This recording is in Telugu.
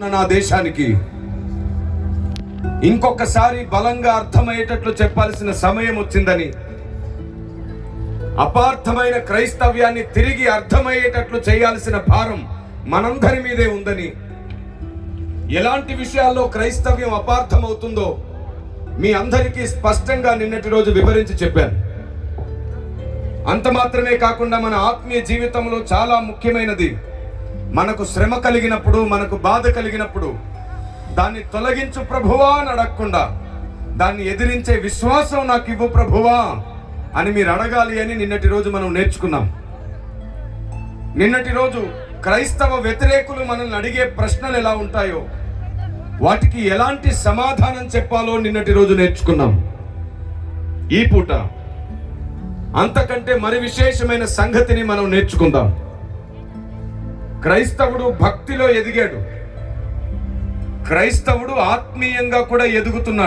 నా దేశానికి ఇంకొకసారి బలంగా అర్థమయ్యేటట్లు చెప్పాల్సిన సమయం వచ్చిందని, అపార్థమైన క్రైస్తవ్యాన్ని తిరిగి అర్థమయ్యేటట్లు చేయాల్సిన భారం మనందరి మీదే ఉందని, ఎలాంటి విషయాల్లో క్రైస్తవ్యం అపార్థమవుతుందో మీ అందరికీ స్పష్టంగా నిన్నటి రోజు వివరించి చెప్పాను. అంత మాత్రమే కాకుండా మన ఆత్మీయ జీవితంలో చాలా ముఖ్యమైనది, మనకు శ్రమ కలిగినప్పుడు, మనకు బాధ కలిగినప్పుడు దాన్ని తొలగించు ప్రభువా అని అడగకుండా దాన్ని ఎదిరించే విశ్వాసం నాకు ఇవ్వు ప్రభువా అని మీరు అడగాలి అని నిన్నటి రోజు మనం నేర్చుకున్నాం. నిన్నటి రోజు క్రైస్తవ వ్యతిరేకులు మనల్ని అడిగే ప్రశ్నలు ఎలా ఉంటాయో వాటికి ఎలాంటి సమాధానం చెప్పాలో నిన్నటి రోజు నేర్చుకున్నాం. ఈ పూట అంతకంటే మరి విశేషమైన సంగతిని మనం నేర్చుకుందాం. క్రైస్తవుడు భక్తిలో ఎదిగాడు, క్రైస్తవుడు ఆత్మీయంగా కూడా ఎదుగుతున్నాడు.